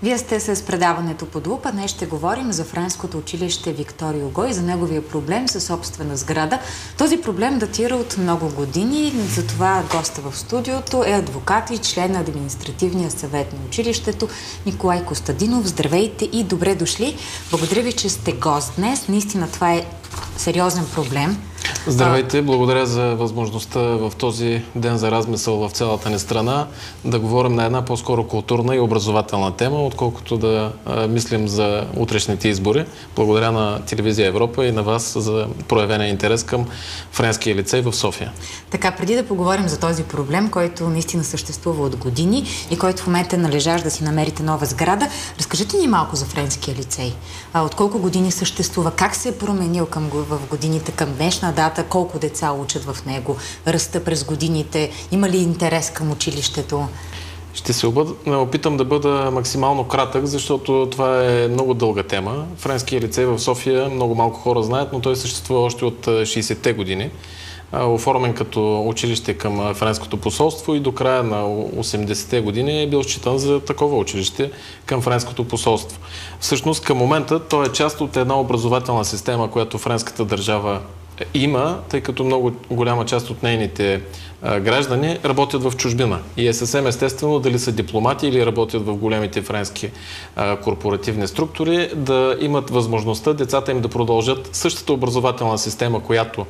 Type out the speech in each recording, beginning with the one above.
Вие сте с предаването Под лупа. Днес ще говорим за френското училище Виктор Юго и за неговия проблем със собствена сграда. Този проблем датира от много години. Затова госта в студиото е адвокат и член на административния съвет на училището Николай Костадинов. Здравейте и добре дошли. Благодаря ви, че сте гост днес. Наистина това е сериозен проблем. Здравейте, благодаря за възможността в този ден за размисъл в цялата ни страна да говорим на една по-скоро културна и образователна тема, отколкото да мислим за утрешните избори. Благодаря на Телевизия Европа и на вас за проявения интерес към Френския лицей в София. Така, преди да поговорим за този проблем, който наистина съществува от години и който в момента е належащ да си намерите нова сграда, разкажете ни малко за Френския лицей. От колко години съществува? Как се е променил в годините към днешна дата? Колко деца учат в него? Ръста през годините? Има ли интерес към училището? Ще се опитам да бъда максимално кратък, защото това е много дълга тема. Френския лицей в София много малко хора знаят, но той съществува още от 60-те години. Оформен като училище към Френското посолство и до края на 80-те години е бил считан за такова училище към Френското посолство. Всъщност към момента той е част от една образователна система, която френската държава има, тъй като много голяма част от нейните граждани работят в чужбина. И е съвсем естествено дали са дипломати или работят в големите френски корпоративни структури, да имат възможността децата им да продължат същата образователна система, която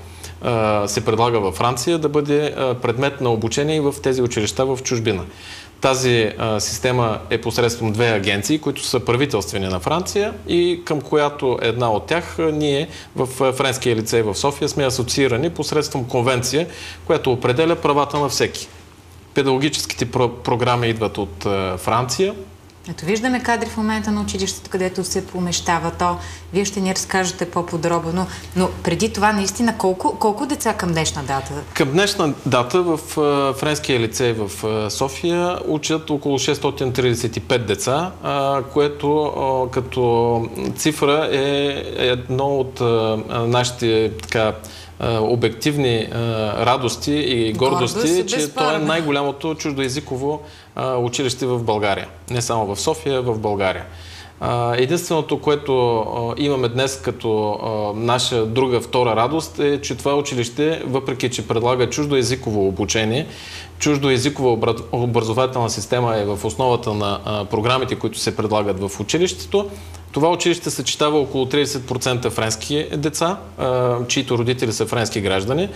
се предлага във Франция, да бъде предмет на обучение и в тези училища в чужбина. Тази система е посредством две агенции, които са правителствени на Франция и към която една от тях ние в Френския лицей в София сме асоциирани посредством конвенция, която определя правата на всеки. Педагогическите програми идват от Франция. Ето виждаме кадри в момента на училището, където се помещава то. Вие ще ни разкажете по-подробно. Но преди това наистина колко деца към днешна дата? Към днешна дата в Френския лицей в София учат около 635 деца, което като цифра е едно от нашите обективни радости и гордости, че то е най-голямото чуждоезиково училище в България. Не само в София, в България. Единственото, което имаме днес като наша друга втора радост е, че това училище, въпреки че предлага чуждоезиково обучение, чуждоезикова образователна система е в основата на програмите, които се предлагат в училището. Това училище съчетава около 30% френски деца, чието родители са френски граждани.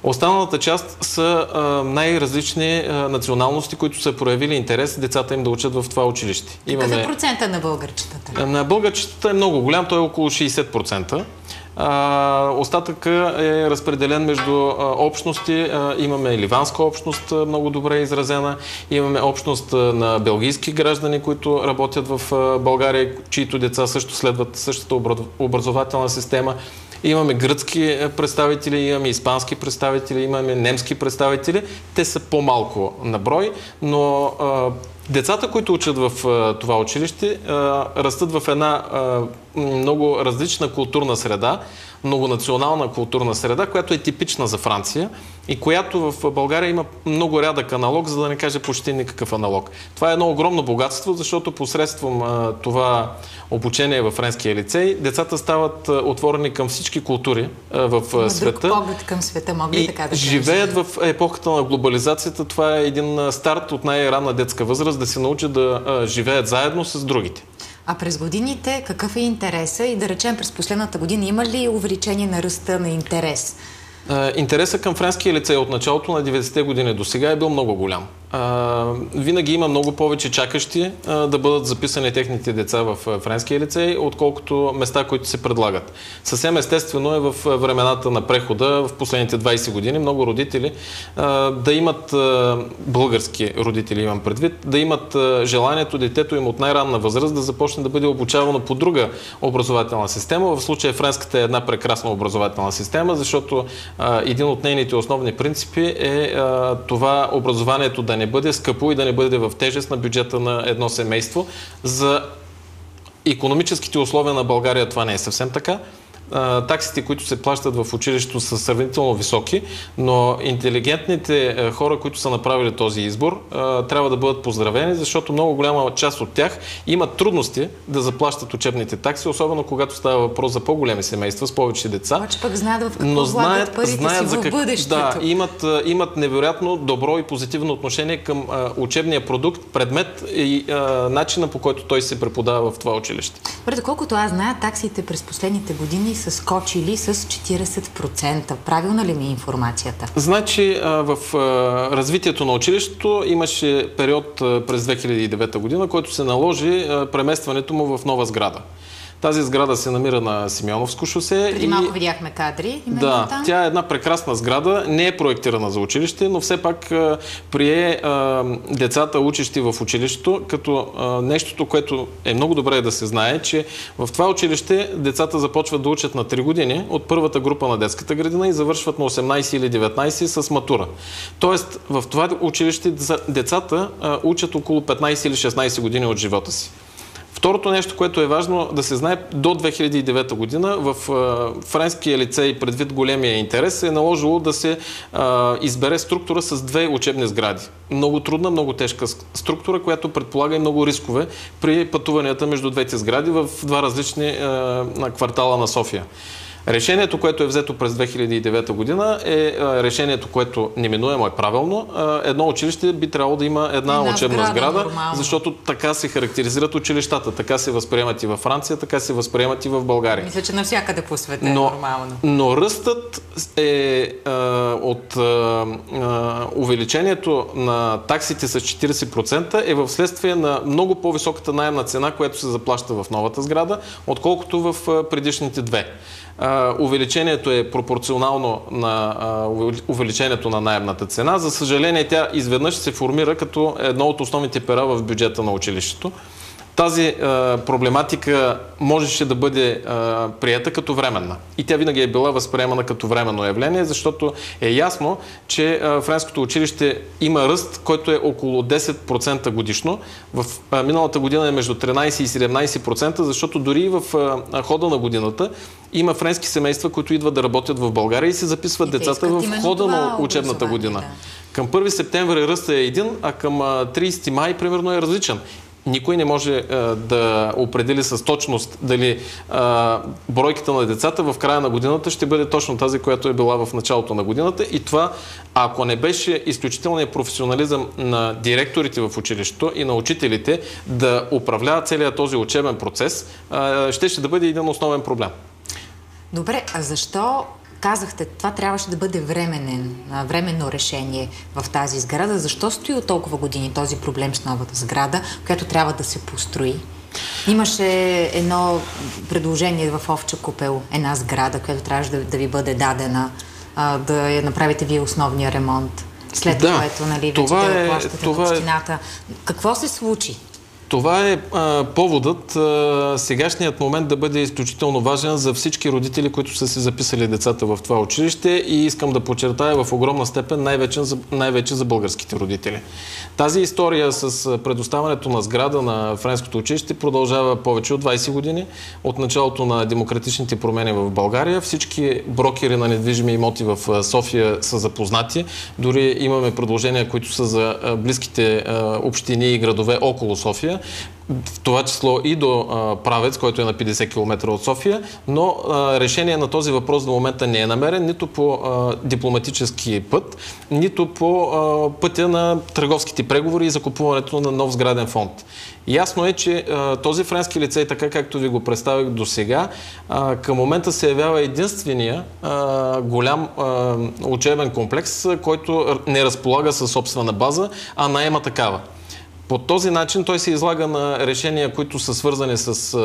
Останалата част са най-различни националности, които са проявили интерес децата им да учат в това училище. Какъв е процента на българчетата? На българчетата е много голям, той е около 60%. Остатъка е разпределен между общности. Имаме ливанска общност, много добре изразена. Имаме общност на белгийски граждани, които работят в България, чието деца също следват същата образователна система. Имаме гръцки представители, имаме испански представители, имаме немски представители. Те са по-малко на брой, но децата, които учат в това училище, растат в една много различна културна среда, многонационална културна среда, която е типична за Франция и която в България има много рядък аналог, за да не кажа почти никакъв аналог. Това е едно огромно богатство, защото посредством това обучение във Френския лицей децата стават отворени към всички култури в света. Друг поглед към света, мога ли така да кажа? Живеят в епохата на глобализацията. Това е един старт от най-ранна детска възраст да се научат да живеят заедно с другите. А през годините какъв е интереса и да речем през последната година има ли увеличение на ръста на интерес? Интересът към Френския лицей от началото на 90-те години до сега е бил много голям. Винаги има много повече чакащи да бъдат записани техните деца в Френския лицей, отколкото места, които се предлагат. Съвсем естествено е в времената на прехода, в последните 20 години, много родители да имат, български родители имам предвид, да имат желанието детето им от най-ранна възраст да започне да бъде обучавано по друга образователна система. В случая френската е една прекрасна образователна система, защото един от нейните основни принципи е това образованието да не бъде скъпо и да не бъде в тежест на бюджета на едно семейство. За икономическите условия на България това не е съвсем така. таксите, които се плащат в училището, са сравнително високи, но интелигентните хора, които са направили този избор, трябва да бъдат поздравени, защото много голяма част от тях имат трудности да заплащат учебните такси, особено когато става въпрос за по-големи семейства с повече деца. Обаче пък знаят в какво влагат парите си в бъдещето. Да, имат невероятно добро и позитивно отношение към учебния продукт, предмет и начина, по който той се преподава в това училище. Доколкото аз зная, таксите през последните години са скочили с 40%. Правилна ли ми е информацията? Значи в развитието на училището имаше период през 2009 година, който се наложи преместването му в нова сграда. Тази сграда се намира на Симеоновско шосе. Преди малко видяхме кадри. Да, там. Тя е една прекрасна сграда, не е проектирана за училище, но все пак прие децата, учещи в училището, като нещото, което е много добре да се знае, че в това училище децата започват да учат на 3 години от първата група на детската градина и завършват на 18 или 19 с матура. Тоест, в това училище децата учат около 15 или 16 години от живота си. Второто нещо, което е важно да се знае, до 2009 година в Френския лицей, предвид големия интерес, е наложило да се избере структура с 2 учебни сгради. Много трудна, много тежка структура, която предполага и много рискове при пътуванията между двете сгради в 2 различни квартала на София. Решението, което е взето през 2009 година е решението, което неминуемо е правилно. Едно училище би трябвало да има една учебна сграда, защото така се характеризират училищата. Така се възприемат и във Франция, така се възприемат и в България. Мисля, че навсякъде по света е нормално. Но ръстът е от увеличението на таксите с 40% е в следствие на много по-високата наемна цена, която се заплаща в новата сграда, отколкото в предишните 2. Увеличението е пропорционално на увеличението на наемната цена. За съжаление, тя изведнъж се формира като едно от основните пера в бюджета на училището. Тази проблематика можеше да бъде приета като временна. И тя винаги е била възприемана като временно явление, защото е ясно, че френското училище има ръст, който е около 10% годишно. В миналата година е между 13 и 17%, защото дори в хода на годината има френски семейства, които идват да работят в България и се записват децата в хода на учебната година. Да. Към 1 септември ръстът е един, а към 30 май примерно е различен. Никой не може да определи с точност дали бройката на децата в края на годината ще бъде точно тази, която е била в началото на годината. И това, ако не беше изключителният професионализъм на директорите в училището и на учителите да управляват целият този учебен процес, ще да бъде един основен проблем. Добре, а защо казахте, това трябваше да бъде временно решение в тази сграда? Защо стои от толкова години този проблем с новата сграда, която трябва да се построи? Имаше едно предложение в Овча купел, една сграда, която трябваше да ви бъде дадена, да я направите вие основния ремонт, след което вече да плащате в общината. Какво се случи? Това е поводът сегашният момент да бъде изключително важен за всички родители, които са си записали децата в това училище, и искам да подчертая в огромна степен най-вече за българските родители. Тази история с предоставянето на сграда на френското училище продължава повече от 20 години. От началото на демократичните промени в България всички брокери на недвижими имоти в София са запознати. Дори имаме предложения, които са за близките общини и градове около София, в това число и до Правец, който е на 50 км от София, но решение на този въпрос до момента не е намерен нито по дипломатически път, нито по пътя на търговските преговори и закупуването на нов сграден фонд. Ясно е, че този френски лицей, така както ви го представих до сега, към момента се явява единствения голям учебен комплекс, който не разполага със собствена база, а наема такава. По този начин той се излага на решения, които са свързани с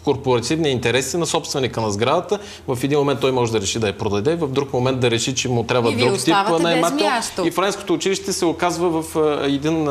корпоративни интереси на собственика на сградата. В един момент той може да реши да я продаде, в друг момент да реши, че му трябва друг тип наемател. И френското училище се оказва в един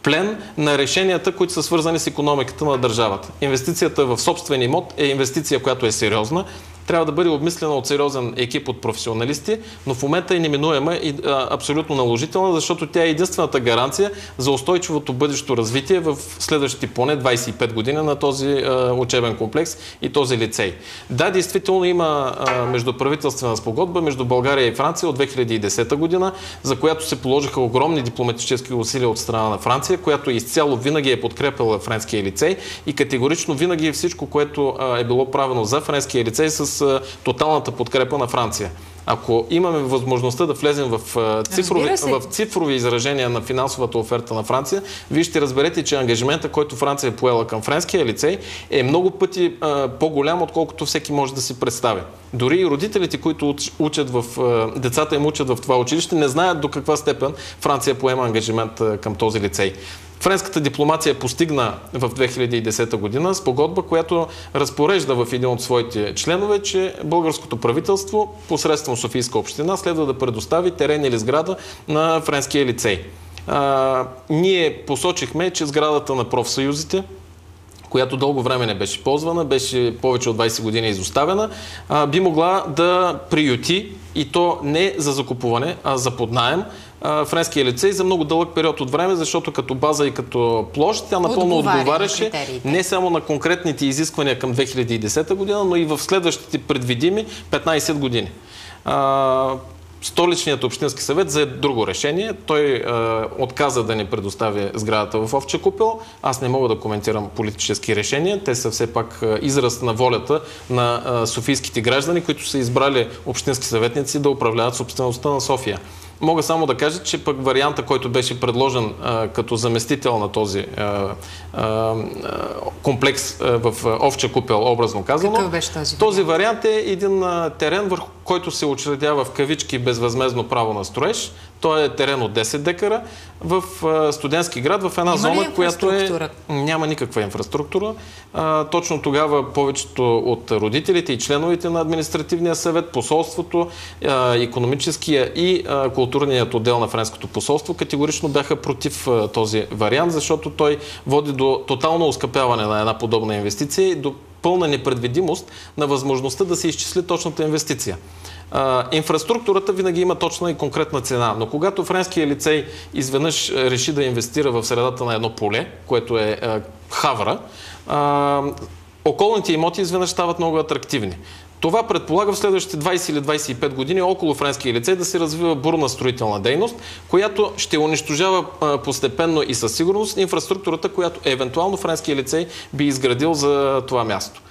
плен на решенията, които са свързани с икономиката на държавата. Инвестицията в собствен имот е инвестиция, която е сериозна. трябва да бъде обмислена от сериозен екип от професионалисти, но в момента е неминуема и абсолютно наложителна, защото тя е единствената гаранция за устойчивото бъдещо развитие в следващите поне 25 години на този учебен комплекс и този лицей. Да, действително има междуправителствена спогодба между България и Франция от 2010 година, за която се положиха огромни дипломатически усилия от страна на Франция, която изцяло винаги е подкрепила френския лицей и категорично винаги всичко, което е било правено за френския лицей с тоталната подкрепа на Франция. Ако имаме възможността да влезем в цифрови изражения на финансовата оферта на Франция, вие ще разберете, че ангажимента, който Франция е поела към френския лицей, е много пъти по-голям, отколкото всеки може да си представи. Дори и родителите, които децата им учат в това училище, не знаят до каква степен Франция поема ангажимент към този лицей. Френската дипломация постигна в 2010 година спогодба, която разпорежда в един от своите членове, че българското правителство посредством Софийска община следва да предостави терен или сграда на френския лицей. Ние посочихме, че сградата на профсъюзите, която дълго време не беше ползвана, беше повече от 20 години изоставена, би могла да приюти, и то не за закупуване, а за поднаем, френския лицей за много дълъг период от време, защото като база и като площ тя напълно отговаряше не само на конкретните изисквания към 2010 година, но и в следващите предвидими 15 години. Столичният общински съвет взе друго решение. Той отказа да ни предостави сградата в Овча купел. Аз не мога да коментирам политически решения. Те са все пак израз на волята на софийските граждани, които са избрали общински съветници да управляват собствеността на София. Мога само да кажа, че пък варианта, който беше предложен като заместител на този комплекс в Овча купел, образно казано. Какъв беше този? Този вариант е един терен, върху който се учредява в кавички безвъзмездно право на строеж. Той е терен от 10 декара в студентски град, в една зона, която няма никаква инфраструктура. Точно тогава повечето от родителите и членовете на административния съвет, посолството, икономическия и културният отдел на френското посолство категорично бяха против този вариант, защото той води до тотално оскъпяване на една подобна инвестиция и до пълна непредвидимост на възможността да се изчисли точната инвестиция. Инфраструктурата винаги има точна и конкретна цена, но когато френския лицей изведнъж реши да инвестира в средата на едно поле, което е Хавра, околните имоти изведнъж стават много атрактивни. Това предполага в следващите 20 или 25 години около френския лицей да се развива бурна строителна дейност, която ще унищожава постепенно и със сигурност инфраструктурата, която евентуално френския лицей би изградил за това място.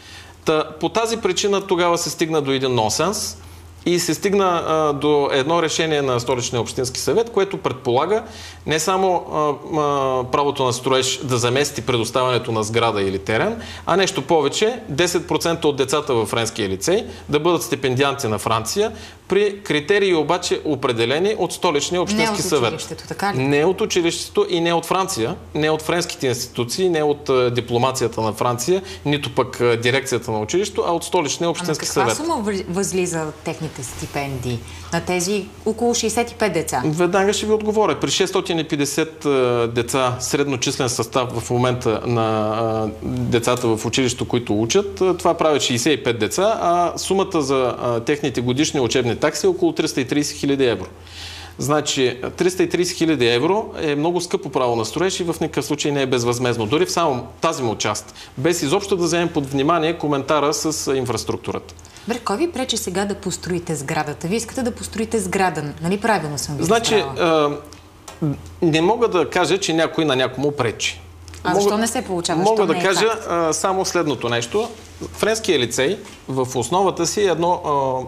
По тази причина тогава се стигна до един нонсенс и се стигна до едно решение на Столичния общински съвет, което предполага не само правото на строеж да замести предоставянето на сграда или терен, а нещо повече, 10% от децата във френския лицей да бъдат стипендианти на Франция, при критерии обаче определени от Столичния общински съвет. Не от училището, така ли? Не от училището и не от Франция, не от френските институции, не от дипломацията на Франция, нито пък дирекцията на училището, а от Столичния общински съвет. Каква сума възлиза техните стипендии на тези около 65 деца? Веднага ще ви отговоря. При 650 деца средночислен състав в момента на децата в училището, които учат, това прави 65 деца, а сумата за техните годишни учебни такси е около 330 хиляди евро. Значи 330 хиляди евро е много скъпо право на строеж и в никакъв случай не е безвъзмездно. Дори в само тази му част. Без изобщо да вземем под внимание коментара с инфраструктурата. Кой ви пречи сега да построите сградата? Вие искате да построите сграда. Нали правилно съм ви Значи, не мога да кажа, че някой на някому пречи. Защо не се получава? Мога да кажа само следното нещо. Френския лицей в основата си е едно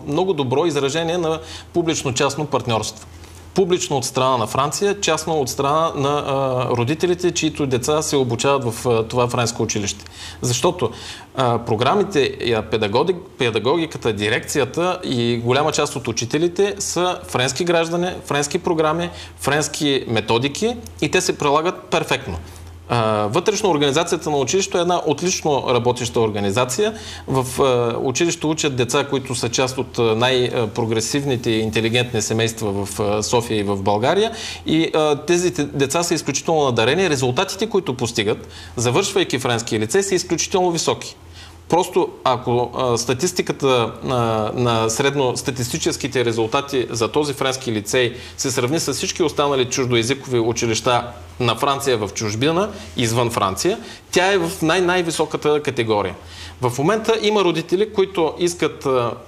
много добро изражение на публично-частно партньорство. Публично от страна на Франция, частно от страна на родителите, чието деца се обучават в това френско училище. Защото програмите, педагогиката, дирекцията и голяма част от учителите са френски граждани, френски програми, френски методики и те се прилагат перфектно. Вътрешно организацията на училището е една отлично работеща организация. В училището учат деца, които са част от най-прогресивните и интелигентни семейства в София и в България. И тези деца са изключително надарени. Резултатите, които постигат, завършвайки френския лицей, са изключително високи. Просто ако статистиката на средностатистическите резултати за този френски лицей се сравни с всички останали чуждоезикови училища на Франция в чужбина, извън Франция, тя е в най-високата категория. В момента има родители, които искат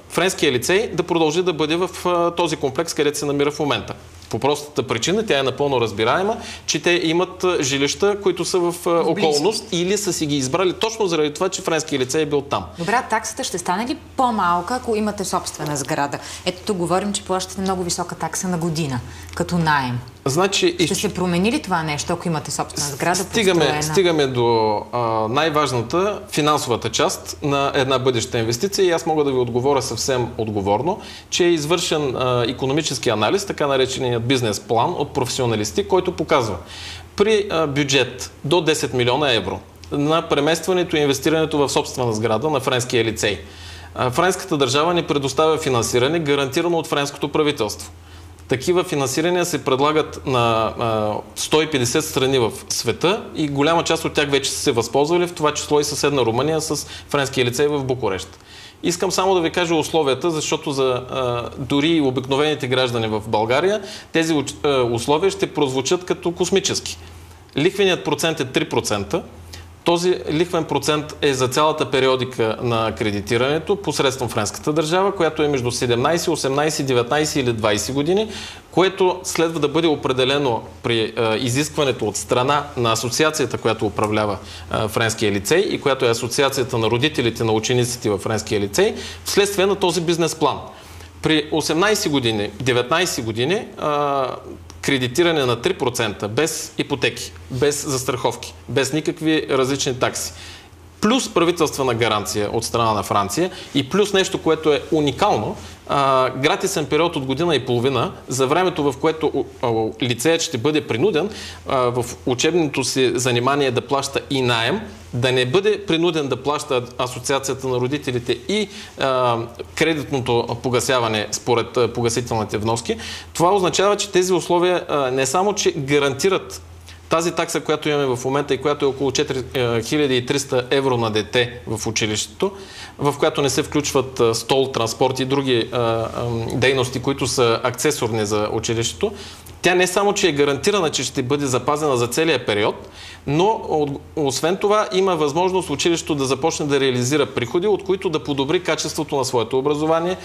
френския лицей да продължи да бъде в този комплекс, където се намира в момента. По простата причина, тя е напълно разбираема, че те имат жилища, които са в околност или са си ги избрали точно заради това, че френския лицей е бил там. Добре, таксата ще стане ли по-малка, ако имате собствена сграда? Ето тук говорим, че плащате много висока такса на година, като наем. Значи, ще се промени ли това нещо, ако имате собствена сграда? Стигаме до най-важната финансовата част на една бъдеща инвестиция и аз мога да ви отговоря съвсем отговорно, че е извършен икономически анализ, така нареченият бизнес план от професионалисти, който показва при бюджет до 10 милиона евро на преместването и инвестирането в собствена сграда на френския лицей. Френската държава ни предоставя финансиране, гарантирано от френското правителство. Такива финансирания се предлагат на 150 страни в света и голяма част от тях вече са се възползвали, в това число и съседна Румъния с френския лицей в Букурещ. Искам само да ви кажа условията, защото за дори обикновените граждани в България тези условия ще прозвучат като космически. Лихвеният процент е 3%. Този лихвен процент е за цялата периодика на кредитирането посредством френската държава, която е между 17, 18, 19 или 20 години, което следва да бъде определено при изискването от страна на асоциацията, която управлява френския лицей и която е асоциацията на родителите на учениците във френския лицей, вследствие на този бизнес план. При 18 години, 19 години кредитиране на 3%, без ипотеки, без застраховки, без никакви различни такси, плюс правителствена гаранция от страна на Франция и плюс нещо, което е уникално, гратисен период от година и половина за времето, в което лицеят ще бъде принуден в учебното си занимание да плаща и наем, да не бъде принуден да плаща асоциацията на родителите и кредитното погасяване според погасителните вноски. Това означава, че тези условия не само, че гарантират тази такса, която имаме в момента и която е около 4300 евро на дете в училището, в която не се включват стол, транспорт и други дейности, които са аксесорни за училището, тя не само, че е гарантирана, че ще бъде запазена за целия период, но освен това има възможност училището да започне да реализира приходи, от които да подобри качеството на своето образование,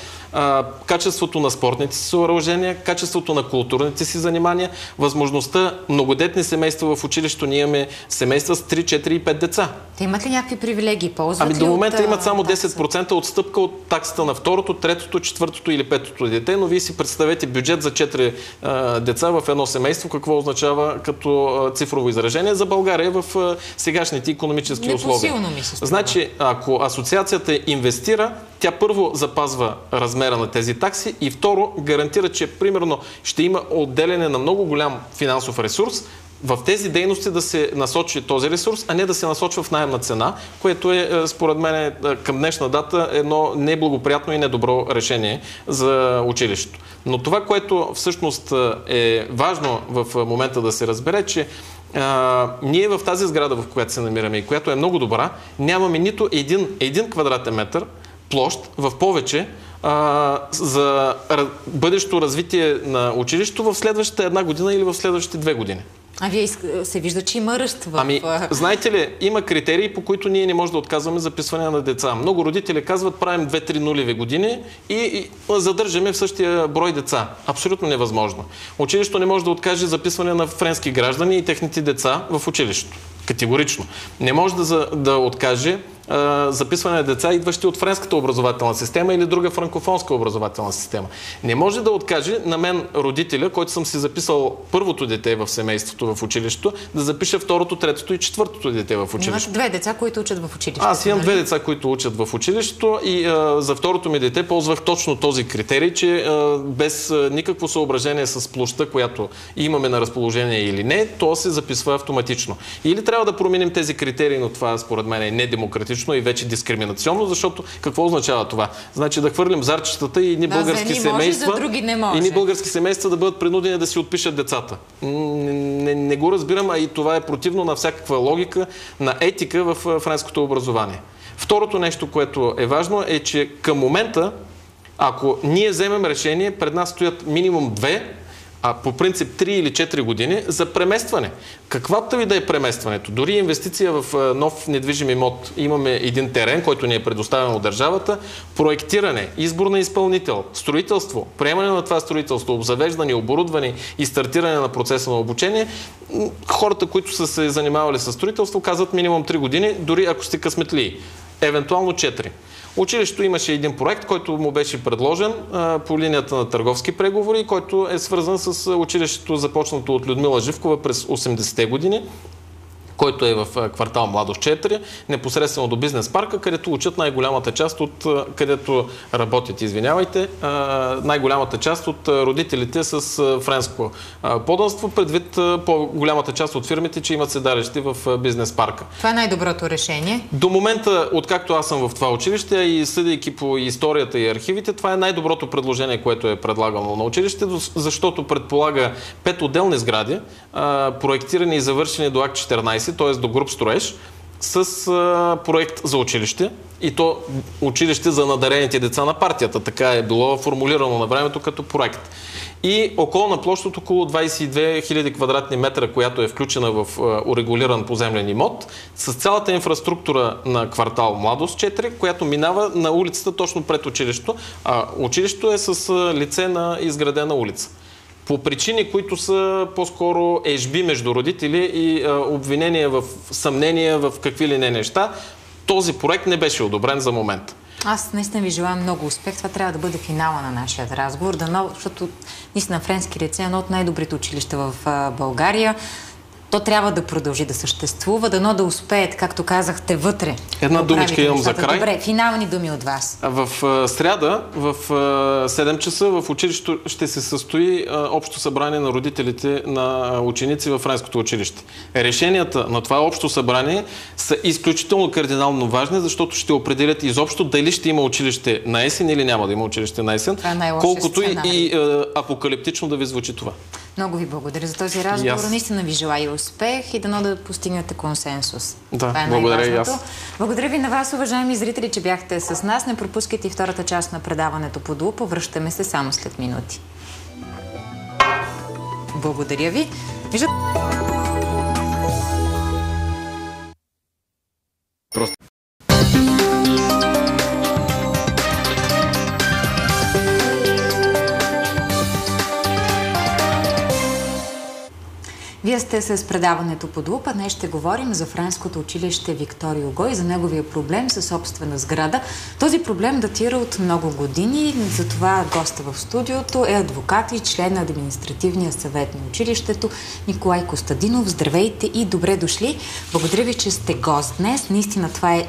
качеството на спортните си съоръжения, качеството на културните си занимания, възможността многодетни семейства в училището. Ние имаме семейства с 3, 4 и 5 деца. Те имат ли някакви привилегии? Ползват ли до момента имат само 10% отстъпка от таксата на второто, третото, четвъртото или петото дете, но вие си представете бюджет за 4 деца в едно семейство, какво означава като цифрово изражение за България в сегашните икономически условия. Значи, ако асоциацията инвестира, тя първо запазва размера на тези такси и второ гарантира, че примерно ще има отделяне на много голям финансов ресурс в тези дейности да се насочи този ресурс, а не да се насочва в наемна цена, което е, според мен, към днешна дата едно неблагоприятно и недобро решение за училището. Но това, което всъщност е важно в момента да се разбере, че ние в тази сграда, в която се намираме и която е много добра, нямаме нито един квадратен метър площ в повече за бъдещо развитие на училището в следващата една година или в следващите 2 години. А вие се вижда, че има ръст в... знаете ли, има критерии, по които ние не можем да отказваме записване на деца. Много родители казват, правим 2-3 нулеви години и задържаме в същия брой деца. Абсолютно невъзможно. Училището не може да откаже записване на френски граждани и техните деца в училището. Категорично. Не може да откаже записване на деца, идващи от френската образователна система или друга франкофонска образователна система. Не може да откаже на мен родителя, който съм си записал първото дете в семейството в училището, да запише второто, третото и четвъртото дете в училището. Имаш 2 деца, които учат в училището. Аз имам 2 деца, които учат в училището и за второто ми дете ползвах точно този критерий, че без никакво съображение с площта, която имаме на разположение или не, то се записва автоматично. Или трябва да променим тези критерии, но това според мен е недемократично и вече дискриминационно, защото какво означава това? Значи да хвърлим зарчетата и ни български семейства, български семейства да бъдат принудени да си отпишат децата. Не го разбирам, а и това е противно на всякаква логика, на етика в френското образование. Второто нещо, което е важно, е, че към момента, ако ние вземем решение, пред нас стоят минимум 2, а по принцип 3 или 4 години за преместване. Каквато и да е преместването, дори инвестиция в нов недвижим имот, имаме един терен, който ни е предоставен от държавата, проектиране, избор на изпълнител, строителство, приемане на това строителство, обзавеждане, оборудване и стартиране на процеса на обучение, хората, които са се занимавали с строителство, казват минимум 3 години, дори ако сте късметлии. Евентуално 4. Училището имаше един проект, който му беше предложен по линията на търговски преговори, който е свързан с училището, започнато от Людмила Живкова през 80-те години, който е в квартал Младост 4, непосредствено до бизнес парка, където учат най-голямата част от, където работят, най-голямата част от родителите с френско подданство, предвид по-голямата част от фирмите, че имат седалище в бизнес парка. Това е най-доброто решение? До момента, откакто аз съм в това училище и съдейки по историята и архивите, това е най-доброто предложение, което е предлагано на училището, защото предполага 5 отделни сгради, проектирани и завършени до акт 14, т.е. до груп строеж, с проект за училище и то училище за надарените деца на партията. Така е било формулирано на времето като проект. И околна площ от около 22 000 квадратни метра, която е включена в урегулиран поземлен имот, с цялата инфраструктура на квартал Младост 4, която минава на улицата точно пред училището. А училището е с лице на изградена улица. По причини, които са по-скоро ежби между родители и обвинения в съмнения в какви ли не неща, този проект не беше одобрен за момента. Аз наистина ви желая много успех. Това трябва да бъде финала на нашия разговор, защото наистина Френски лицей е едно от най-добрите училища в България. То трябва да продължи да съществува, дано да успеят, както казахте, вътре. Една думичка имам за край. Добре, финални думи от вас. В сряда, в 7 часа, в училището ще се състои общо събрание на родителите на ученици в френското училище. Решенията на това общо събрание са изключително кардинално важни, защото ще определят изобщо дали ще има училище на есен или няма да има училище на есен, колкото и апокалиптично да ви звучи това. Много ви благодаря за този разговор. Наистина ви желая успех и дано да постигнете консенсус. Да, това е благодаря и аз. Благодаря ви на вас, уважаеми зрители, че бяхте с нас. Не пропускайте и втората част на предаването Под лупа. Връщаме се само след минути. Благодаря ви. Вие сте с предаването Под лупа. Днес ще говорим за френското училище Виктор Юго и за неговия проблем със собствена сграда. Този проблем датира от много години. Затова госта в студиото е адвокат и член на административния съвет на училището Николай Костадинов. Здравейте и добре дошли. Благодаря ви, че сте гост днес. Наистина това е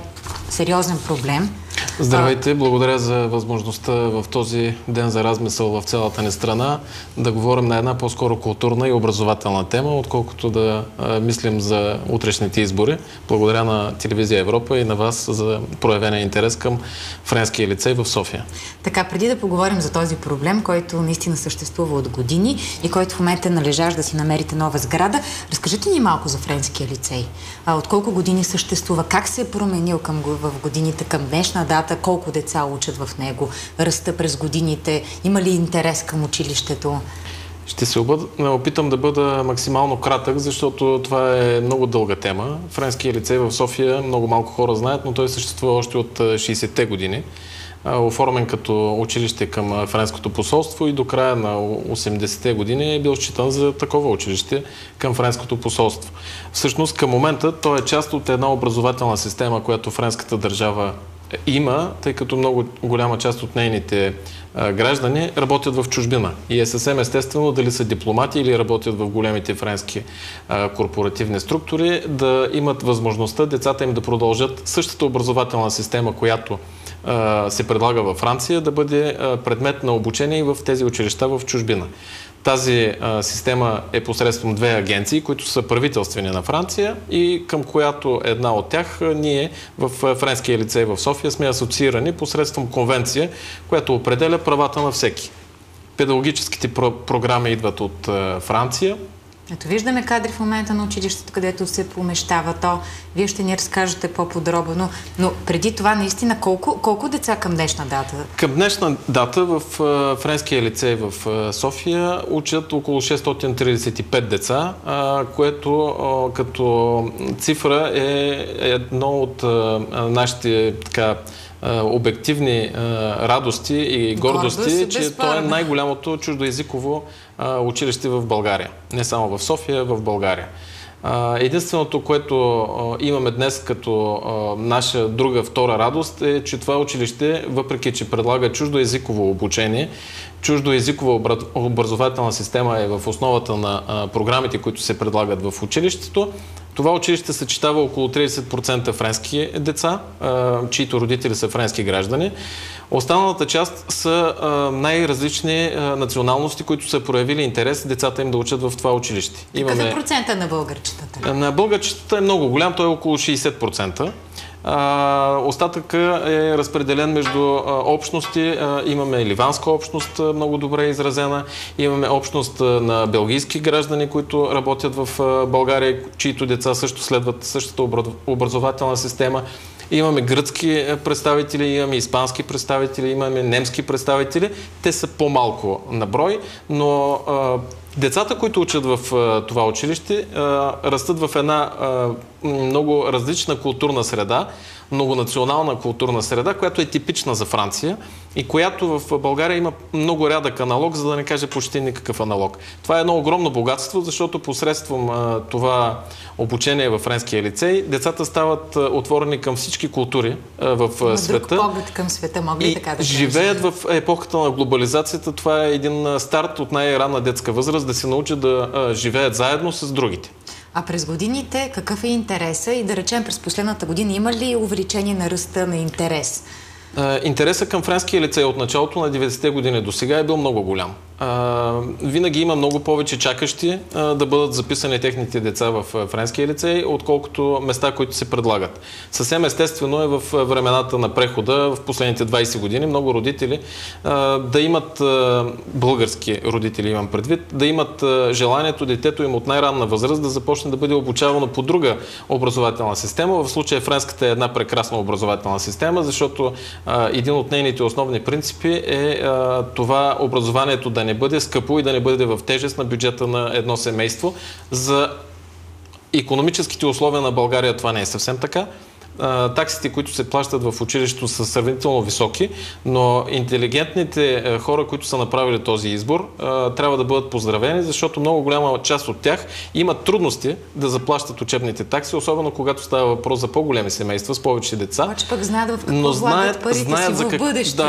сериозен проблем. Здравейте, благодаря за възможността в този ден за размисъл в цялата ни страна да говорим на една по-скоро културна и образователна тема, отколкото да мислим за утрешните избори. Благодаря на Телевизия Европа и на вас за проявения интерес към Френския лицей в София. Така, преди да поговорим за този проблем, който наистина съществува от години и който в момента е належащ да си намерите нова сграда, разкажете ни малко за Френския лицей. От колко години съществува, как се е променил в годините към днешна дата, колко деца учат в него, ръста през годините, има ли интерес към училището? Ще се опитам да бъда максимално кратък, защото това е много дълга тема. Френския лицей в София много малко хора знаят, но той съществува още от 60-те години. Оформен като училище към Френското посолство и до края на 80-те години е бил считан за такова училище към Френското посолство. Всъщност към момента той е част от една образователна система, която френската държава има, тъй като много голяма част от нейните граждани работят в чужбина. И е съвсем естествено дали са дипломати или работят в големите френски корпоративни структури, да имат възможността децата им да продължат същата образователна система, която се предлага във Франция, да бъде предмет на обучение и в тези училища в чужбина. Тази система е посредством две агенции, които са правителствени на Франция и към която една от тях ние в Френския лицей в София сме асоциирани посредством конвенция, която определя правата на всеки. Педагогическите програми идват от Франция, Ето виждаме кадри в момента на училището, където се помещава то. Вие ще ни разкажете по-подробно. Но преди това наистина колко деца към днешна дата? Към днешна дата в Френския лицей в София учат около 635 деца, което като цифра е едно от нашите обективни радости и гордости, че то е най-голямото чуждоезиково училище в България. Не само в София, в България. Единственото, което имаме днес като наша друга втора радост е, че това училище, въпреки че предлага чуждоезиково обучение, чуждоезикова образователна система е в основата на програмите, които се предлагат в училището. Това училище съчетава около 30% френски деца, чието родители са френски граждани. Останалата част са най-различни националности, които са проявили интерес децата им да учат в това училище. Какъв е процента на българчетата? На българчетата е много голям, той е около 60%. Остатъка е разпределен между общности. Имаме ливанска общност, много добре изразена. Имаме общност на белгийски граждани, които работят в България, чието деца също следват същата образователна система. Имаме гръцки представители, имаме испански представители, имаме немски представители. Те са по-малко на брой, но децата, които учат в това училище, растат в една много различна културна среда, многонационална културна среда, която е типична за Франция и която в България има много рядък аналог, за да не кажа почти никакъв аналог. Това е едно огромно богатство, защото посредством това обучение във Френския лицей, децата стават отворени към всички култури в света. Друг поглед към света, мога ли така да кажа? Живеят в епохата на глобализацията. Това е един старт от най-ранна детска възраст, да се научат да живеят заедно с другите. А през годините какъв е интереса и да речем през последната година има ли увеличение на ръста на интерес? Интересът към Френския лицей от началото на 90-те години до сега е бил много голям. Винаги има много повече чакащи да бъдат записани техните деца в Френския лицей, отколкото места, които се предлагат. Съвсем естествено е в времената на прехода, в последните 20 години, много родители да имат, български родители имам предвид, да имат желанието детето им от най-ранна възраст да започне да бъде обучавано по друга образователна система. В случая френската е една прекрасна образователна система, защото един от нейните основни принципи е това образованието да не бъде скъпо и да не бъде в тежест на бюджета на едно семейство. За икономическите условия на България това не е съвсем така. Таксите, които се плащат в училището, са сравнително високи, но интелигентните хора, които са направили този избор, трябва да бъдат поздравени, защото много голяма част от тях имат трудности да заплащат учебните такси, особено когато става въпрос за по-големи семейства с повече деца. Обаче пък знаят в какво влагат парите си в бъдещето.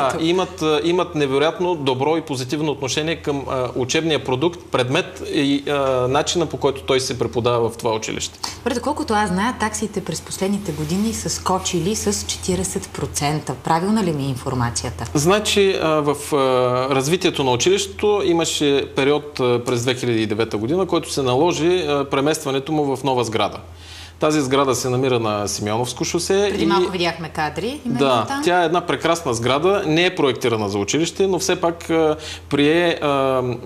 Да, имат невероятно добро и позитивно отношение към учебния продукт, предмет и начина, по който той се преподава в това училище. Доколкото аз зная, таксите през последните години са скочили с 40%. Правилна ли ми е информацията? Значи в развитието на училището имаше период през 2009 година, който се наложи преместването му в нова сграда. Тази сграда се намира на Симеоновско шосе. Преди малко видяхме кадри. Да, там. Тя е една прекрасна сграда, не е проектирана за училище, но все пак прие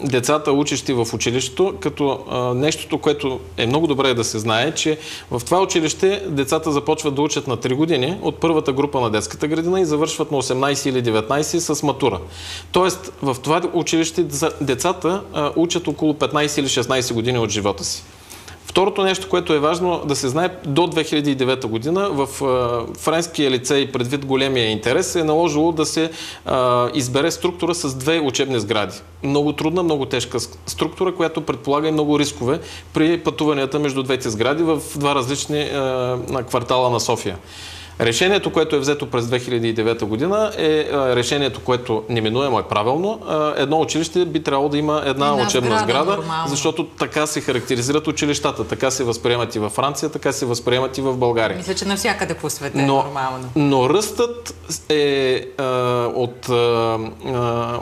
децата, учещи в училището, като нещото, което е много добре да се знае, че в това училище децата започват да учат на 3 години от първата група на детската градина и завършват на 18 или 19 с матура. Тоест, в това училище децата учат около 15 или 16 години от живота си. Второто нещо, което е важно да се знае, до 2009 година в Френския лицей, предвид големия интерес, е наложило да се избере структура с 2 учебни сгради. Много трудна, много тежка структура, която предполага и много рискове при пътуванията между двете сгради в 2 различни квартала на София. Решението, което е взето през 2009 година е решението, което неминуемо е правилно. Едно училище би трябвало да има една учебна сграда, защото така се характеризират училищата. Така се възприемат и във Франция, така се възприемат и в България. Мисля, че навсякъде по света е нормално. Но ръстът е от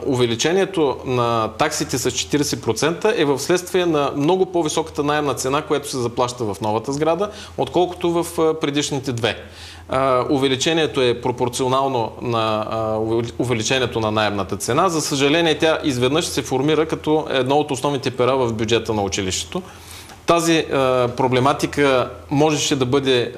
увеличението на таксите с 40% е в следствие на много по-високата наемна цена, която се заплаща в новата сграда, отколкото в предишните 2. Увеличението е пропорционално на увеличението на наемната цена. За съжаление, тя изведнъж се формира като едно от основните пера в бюджета на училището. тази проблематика можеше да бъде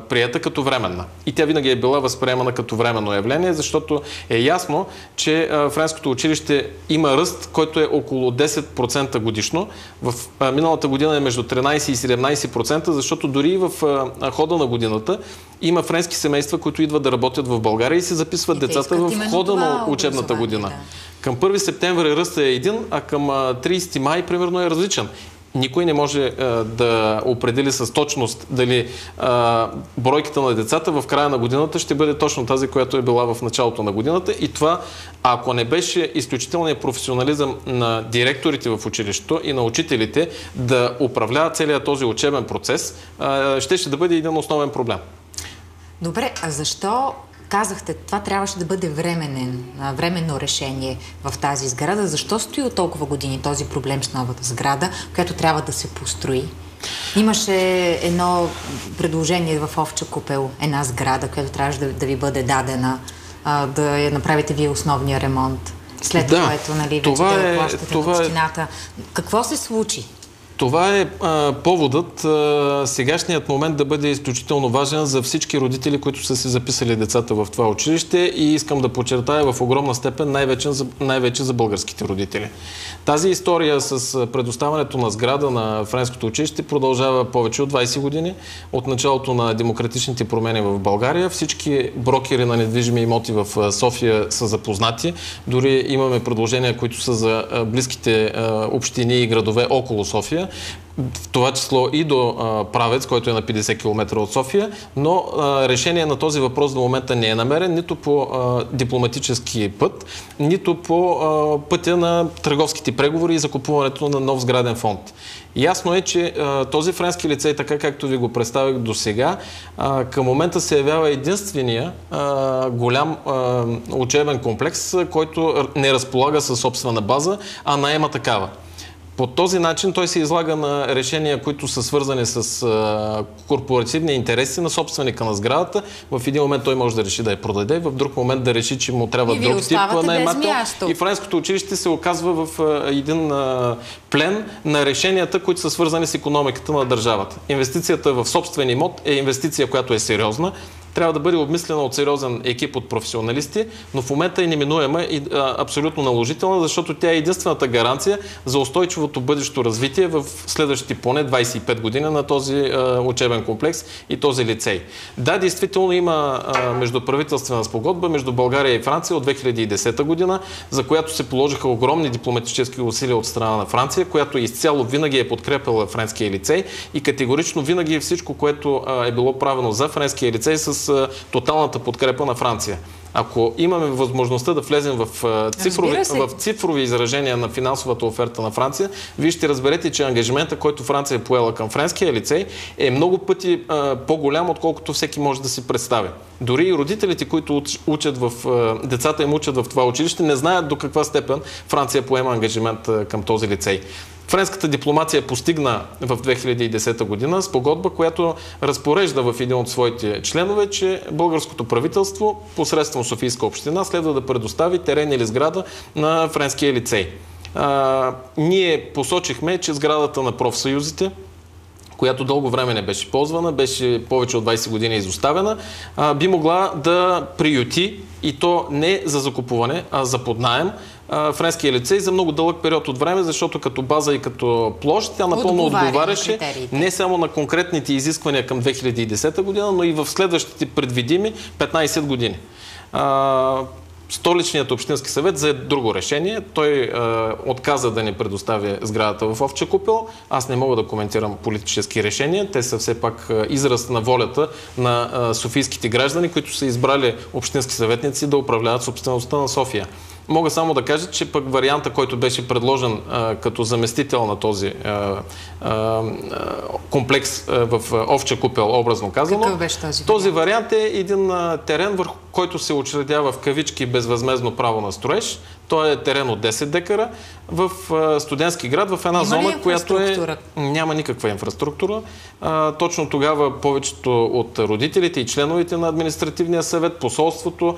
приета като временна. И тя винаги е била възприемана като временно явление, защото е ясно, че френското училище има ръст, който е около 10% годишно. В миналата година е между 13 и 17%, защото дори в хода на годината има френски семейства, които идват да работят в България и се записват децата в хода на учебната година. Да. Към 1 септември ръстът е един, а към 30 май примерно е различен. Никой не може да определи с точност дали бройката на децата в края на годината ще бъде точно тази, която е била в началото на годината. И това, ако не беше изключителният професионализъм на директорите в училището и на учителите да управляват целият този учебен процес, ще да бъде един основен проблем. Добре, а защо казахте, това трябваше да бъде временно решение в тази сграда? Защо стои от толкова години този проблем с новата сграда, която трябва да се построи? Имаше едно предложение в Овча купел, една сграда, която трябваше да ви бъде дадена, да я направите вие основния ремонт, след което вече да плащате на общината. Какво се случи? Това е поводът сегашният момент да бъде изключително важен за всички родители, които са си записали децата в това училище, и искам да подчертая в огромна степен най-вече за българските родители. Тази история с предоставянето на сграда на френското училище продължава повече от 20 години. От началото на демократичните промени в България всички брокери на недвижими имоти в София са запознати. Дори имаме предложения, които са за близките общини и градове около София, в това число и до Правец, който е на 50 км от София, но решение на този въпрос до момента не е намерен нито по дипломатически път, нито по пътя на търговските преговори и закупуването на нов сграден фонд. Ясно е, че този френски лицей, така както ви го представих до сега, към момента се явява единствения голям учебен комплекс, който не разполага със собствена база, а наема такава. По този начин той се излага на решения, които са свързани с корпоративни интереси на собственика на сградата. В един момент той може да реши да я продаде, в друг момент да реши, че му трябва друг тип наемател. И френското училище се оказва в един плен на решенията, които са свързани с икономиката на държавата. Инвестицията в собствен имот е инвестиция, която е сериозна. Трябва да бъде обмислена от сериозен екип от професионалисти, но в момента е неминуема и абсолютно наложителна, защото тя е единствената гаранция за устойчивото бъдещо развитие в следващите поне 25 години на този учебен комплекс и този лицей. Да, действително има междуправителствена спогодба между България и Франция от 2010 година, за която се положиха огромни дипломатически усилия от страна на Франция, която изцяло винаги е подкрепила френския лицей и категорично винаги всичко, което е било правено за френския лицей с тоталната подкрепа на Франция. Ако имаме възможността да влезем в цифрови изражения на финансовата оферта на Франция, вие ще разберете, че ангажимента, който Франция е поела към френския лицей, е много пъти по-голям, отколкото всеки може да си представи. Дори и родителите, които децата им учат в това училище, не знаят до каква степен Франция поема ангажимент към този лицей. Френската дипломация постигна в 2010 година спогодба, която разпорежда в един от своите членове, че българското правителство посредством Софийска община следва да предостави терен или сграда на френския лицей. Ние посочихме, че сградата на профсъюзите, която дълго време не беше ползвана, беше повече от 20 години изоставена, би могла да приюти, и то не за закупуване, а за поднаем, френския лицей за много дълъг период от време, защото като база и като площ тя напълно отговаряше не само на конкретните изисквания към 2010 година, но и в следващите предвидими 15 години. Столичният общински съвет взе друго решение. Той отказа да ни предостави сградата в Овча купел. Аз не мога да коментирам политически решения. Те са все пак израз на волята на софийските граждани, които са избрали общински съветници да управляват собствеността на София. Мога само да кажа, че пък варианта, който беше предложен като заместител на този комплекс в Овча купел, образно казано. Какъв беше този? Този вариант е един терен, върху който се учредява в кавички безвъзмездно право на строеж. Той е терен от 10 декара в студентски град, в една зона, която няма никаква инфраструктура. Точно тогава повечето от родителите и членовете на административния съвет, посолството,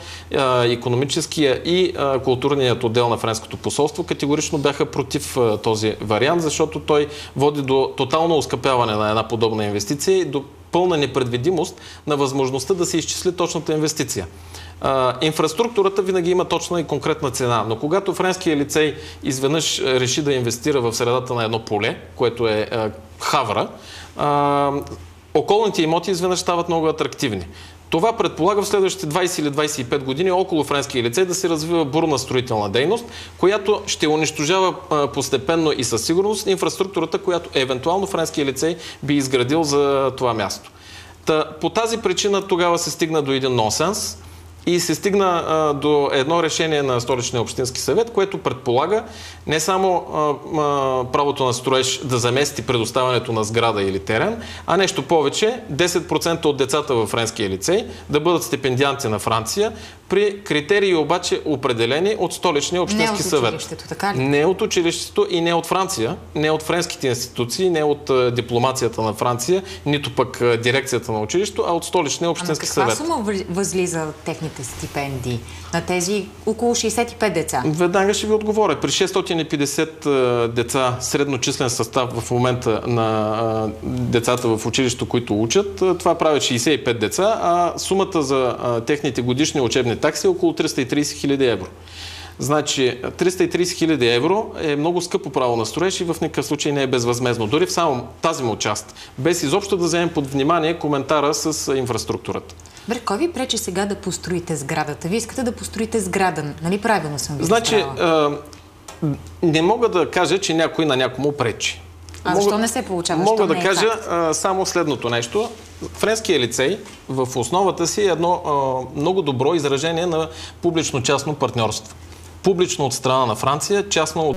икономическия и културният отдел на френското посолство категорично бяха против този вариант, защото той води до тотално оскъпяване на една подобна инвестиция и до пълна непредвидимост на възможността да се изчисли точната инвестиция. Инфраструктурата винаги има точна и конкретна цена, но когато френския лицей изведнъж реши да инвестира в средата на едно поле, което е Хавра, околните имоти изведнъж стават много атрактивни. Това предполага в следващите 20 или 25 години около френския лицей да се развива бурна строителна дейност, която ще унищожава постепенно и със сигурност инфраструктурата, която евентуално френския лицей би изградил за това място. По тази причина тогава се стигна до един нонсенс и се стигна до едно решение на Столичния общински съвет, което предполага не само правото на строеж да замести предоставянето на сграда или терен, а нещо повече, 10% от децата във френския лицей да бъдат стипендианти на Франция, при критерии обаче определени от Столичния общински съвет. Не от училището, така ли? Не от училището и не от Франция, не от френските институции, не от дипломацията на Франция, нито пък дирекцията на училището, а от Столичния общински съвет. Каква сума възлиза техните стипендии на тези около 65 деца? Веднага ще ви отговоря. При 650 деца средночислен състав в момента на децата в училището, които учат, това прави 65 деца, а сумата за техните годишни учебни такси е около 330 хиляди евро. Значи 330 хиляди евро е много скъпо право на строеж и в никакъв случай не е безвъзмездно. Дори в само тази му част, без изобщо да вземем под внимание коментара с инфраструктурата. Бре, кой ви пречи сега да построите сградата? Вие искате да построите сграда, нали правилно съм ви разбрала? Не мога да кажа, че някой на някому пречи. Защо не се получава? Мога да кажа само следното нещо. Френския лицей в основата си е едно много добро изражение на публично-частно партньорство. Публично от страна на Франция, частно